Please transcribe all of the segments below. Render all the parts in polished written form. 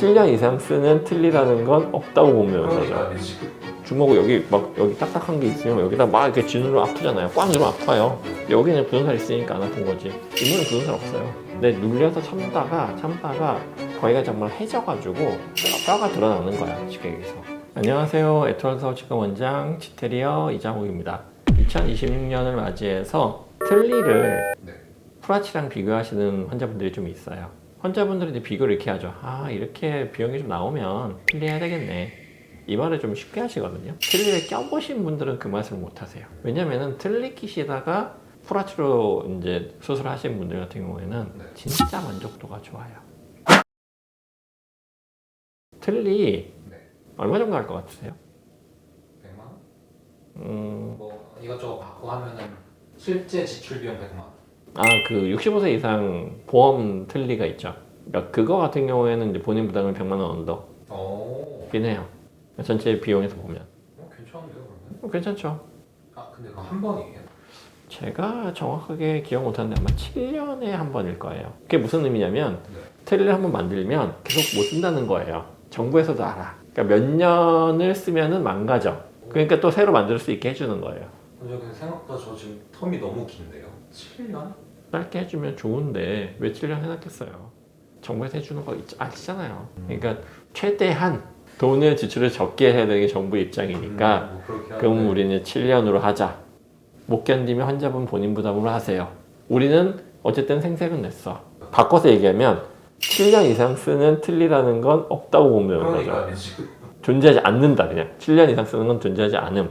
7년 이상 쓰는 틀니라는 건 없다고 보면 되죠. 주먹을 여기 딱딱한 게 있으면 여기다 막 이렇게 쥐누르면 아프잖아요. 꽉 누르면 아파요. 여기는 굳은살 있으니까 안 아픈 거지. 이문은 굳은살 없어요. 근데 눌려서 참다가 거기가 정말 해져가지고 뼈가 드러나는 거야, 쉽게 얘기해서. 안녕하세요. 에트월서치과 원장 치테리어 이장욱입니다. 2026년을 맞이해서 틀니를 프라치랑 비교하시는 환자분들이 좀 있어요. 환자분들이 이제 비교를 이렇게 하죠. 이렇게 비용이 좀 나오면 틀니 해야 되겠네. 이 말을 좀 쉽게 하시거든요. 틀니를 껴보신 분들은 그 맛을 못 하세요. 왜냐면은 틀니 끼시다가 프라치로 이제 수술하신 분들 같은 경우에는 진짜 만족도가 좋아요. 틀니 얼마 정도 할 것 같으세요? 100만 원? 뭐 이것저것 받고 하면은 실제 지출 비용 100만 원. 그 65세 이상 보험 틀니가 있죠. 그러니까 그거 같은 경우에는 이제 본인 부담은 100만 원 언더긴 해요. 전체 비용에서 보면. 괜찮은데요, 그러면? 괜찮죠. 근데 그거 한 번이에요? 제가 정확하게 기억 못하는데 아마 7년에 한 번일 거예요. 그게 무슨 의미냐면 틀니를 한 번 만들면 계속 못 쓴다는 거예요. 정부에서도 알아. 그러니까 몇 년을 쓰면은 망가져. 그러니까 또 새로 만들 수 있게 해주는 거예요. 근데 생각보다 저 지금 텀이 너무 긴데요? 7년? 짧게 해주면 좋은데 왜 7년 해놨겠어요. 정부에서 해주는 거 아시잖아요. 그러니까 최대한 돈을 지출을 적게 해야 되는 게 정부 입장이니까 그럼 우리는 7년으로 하자. 못 견디면 환자분 본인 부담으로 하세요. 우리는 어쨌든 생색은 냈어. 바꿔서 얘기하면 7년 이상 쓰는 틀니라는 건 없다고 보면 되죠. 존재하지 않는다 그냥. 7년 이상 쓰는 건 존재하지 않음.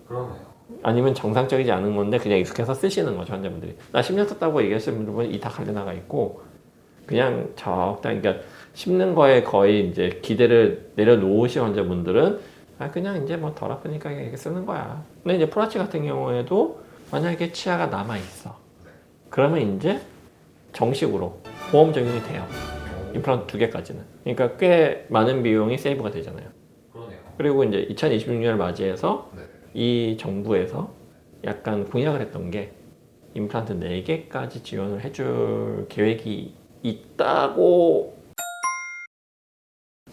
그러네요. 아니면 정상적이지 않은 건데 그냥 익숙해서 쓰시는 거죠, 환자분들이. 나 10년 썼다고 얘기하시는 분들은 이 다 갈려나가 있고 그냥 적당히, 그러니까 씹는 거에 거의 이제 기대를 내려놓으신 환자분들은 그냥 이제 뭐 덜 아프니까 이렇게 쓰는 거야. 근데 이제 프라치 같은 경우에도 만약에 치아가 남아있어. 그러면 이제 정식으로 보험 적용이 돼요. 임플란트 2개까지는. 그러니까 꽤 많은 비용이 세이브가 되잖아요. 그러네요. 그리고 이제 2026년을 맞이해서 이 정부에서 약간 공약을 했던 게 임플란트 4개까지 지원을 해줄 계획이 있다고.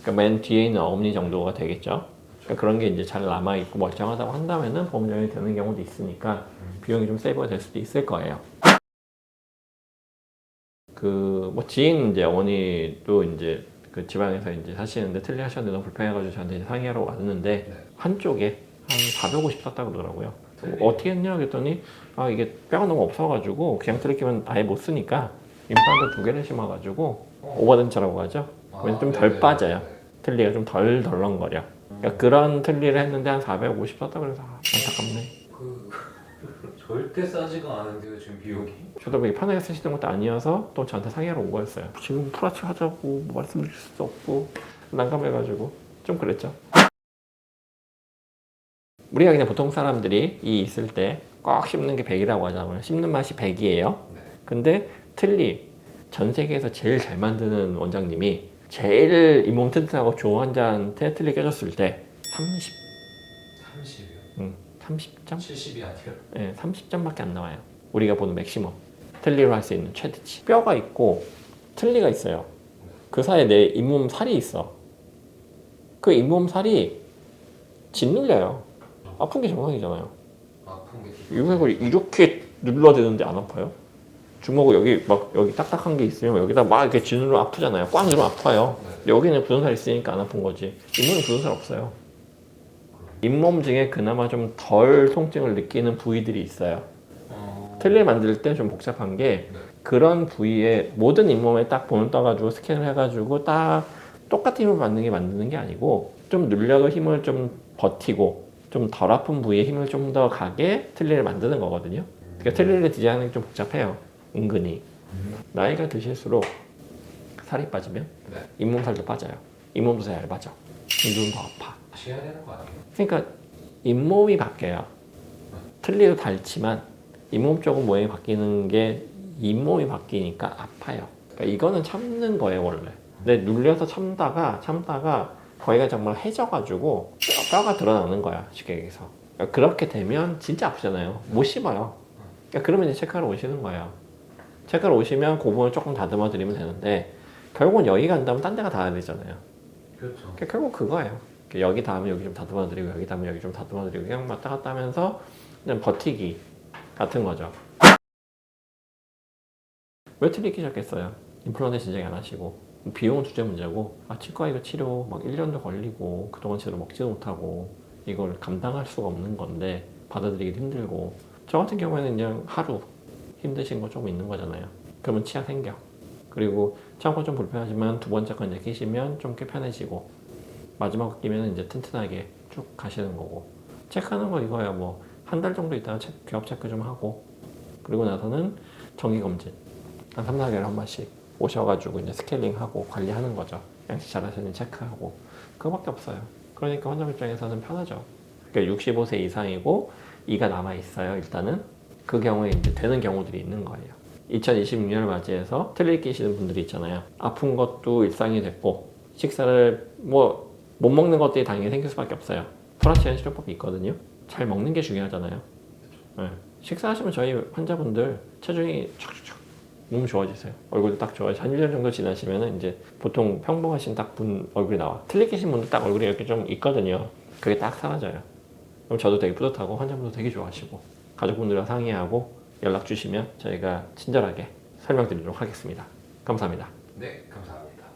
그러니까 맨 뒤에 있는 어금니 정도가 되겠죠. 그러니까 그런 게 이제 잘 남아있고 멀쩡하다고 한다면은 보험 적용이 되는 경우도 있으니까 비용이 좀 세이브가 될 수도 있을 거예요. 뭐 지인 이제 어머니도 이제 그 지방에서 이제 사시는데 틀니 하셨는데 너무 불편해가지고 저한테 이제 상의하러 왔는데 한쪽에 한 450 썼다고 그러더라고요. 어떻게 했냐 그랬더니 이게 뼈가 너무 없어가지고 그냥 틀니 끼면 아예 못 쓰니까 임플란트 2개를 심어가지고 오버덴처라고 하죠. 왜냐면 좀 덜 빠져요. 틀니가 좀 덜 덜렁거려. 그러니까 그런 틀니를 했는데 한 450 썼다고 그래서 안타깝네. 절대 싸지가 않은데요, 지금 비용이? 저도 뭐 편하게 쓰시는 것도 아니어서 또 저한테 상의하러 온 거였어요. 지금 프라치 하자고 뭐 말씀드릴 수도 없고 난감해가지고 좀 그랬죠. 우리가 그냥 보통 사람들이 이 있을 때 꼭 씹는 게 100이라고 하잖아요. 씹는 맛이 100이에요. 근데 틀니 전 세계에서 제일 잘 만드는 원장님이 제일 잇몸 튼튼하고 좋은 환자한테 틀니 껴줬을 때 30. 30이요? 30점? 70이 아니에요? 네, 30점밖에 안 나와요. 우리가 보는 맥시멈. 틀니로 할 수 있는 최대치. 뼈가 있고 틀니가 있어요. 그 사이에 내 잇몸 살이 있어. 그 잇몸 살이 짓눌려요. 아픈 게 정상이잖아요. 아픈 게 이걸 이렇게 눌러야 되는데 안 아파요? 주먹을 여기 딱딱한 게 있으면 여기다 막 이렇게 쥐누르면 아프잖아요. 꽉 누르면 아파요. 여기는 굳은살 있으니까 안 아픈 거지. 잇몸은 굳은살 없어요. 잇몸 중에 그나마 좀 덜 통증을 느끼는 부위들이 있어요. 틀니 만들 때 좀 복잡한 게 그런 부위에 모든 잇몸에 딱 본을 떠가지고 스캔을 해가지고 딱 똑같은 힘을 만드는 게 아니고 좀 눌려도 힘을 좀 버티고 좀 덜 아픈 부위에 힘을 좀 더 가게 틀니를 만드는 거거든요. 그러니까 틀니를 디자인하는 게 좀 복잡해요. 은근히. 나이가 드실수록 살이 빠지면 잇몸살도 빠져요. 잇몸도 더 얇아져. 눈도 더 아파. 다시 해야 되는 거 아니에요? 그러니까 잇몸이 바뀌어요. 틀니도 닳지만 잇몸 쪽은 모양이 바뀌는 게 잇몸이 바뀌니까 아파요. 그러니까 이거는 참는 거예요 원래. 근데 눌려서 참다가 거기가 정말 해져가지고 뼈가 드러나는 거야 쉽게 얘기해서. 그러니까 그렇게 되면 진짜 아프잖아요. 못 씹어요. 그러니까 그러면 이제 체크하러 오시는 거예요. 체크하러 오시면 그 부분을 조금 다듬어 드리면 되는데 결국은 여기 간다면 딴 데가 닿아야 되잖아요. 그렇죠. 그러니까 결국 그거예요. 여기 닿으면 여기 좀 다듬어드리고 여기 닿으면 여기 좀 다듬어드리고 그냥 왔다 갔다 하면서 그냥 버티기 같은 거죠. 왜 틀리기 시작했어요? 임플란트 진작에 안 하시고 비용은 둘째 문제고 치과 이거 치료 막 1년도 걸리고 그동안 제대로 먹지도 못하고 이걸 감당할 수가 없는 건데 받아들이기도 힘들고 저 같은 경우에는 그냥 하루 힘드신 거 좀 있는 거잖아요. 그러면 치아 생겨. 그리고 처음 좀 불편하지만 두 번째 건 이제 끼시면 좀 꽤 편해지고 마지막 거 끼면 이제 튼튼하게 쭉 가시는 거고 체크하는 거 이거야 뭐 한 달 정도 있다가 교합 체크 좀 하고 그리고 나서는 정기 검진 한 3, 4개월에 한 번씩 오셔가지고 이제 스케일링하고 관리하는 거죠. 양식 잘하시는지 체크하고 그거밖에 없어요. 그러니까 환자 입장에서는 편하죠. 그러니까 65세 이상이고 이가 남아 있어요. 일단은 그 경우에 이제 되는 경우들이 있는 거예요. 2026년을 맞이해서 틀니 끼시는 분들이 있잖아요. 아픈 것도 일상이 됐고 식사를 뭐 못 먹는 것들이 당연히 생길 수밖에 없어요. 프라치안 치료법이 있거든요. 잘 먹는 게 중요하잖아요. 네. 식사하시면 저희 환자분들 체중이 촥촥촥 너무 좋아지세요. 얼굴도 딱 좋아지세요. 한 1년 정도 지나시면 이제 보통 평범하신 딱 분 얼굴이 나와. 틀니 끼신 분들 딱 얼굴이 이렇게 좀 있거든요. 그게 딱 사라져요. 그럼 저도 되게 뿌듯하고 환자분도 되게 좋아하시고 가족분들과 상의하고 연락 주시면 저희가 친절하게 설명드리도록 하겠습니다. 감사합니다. 네, 감사합니다.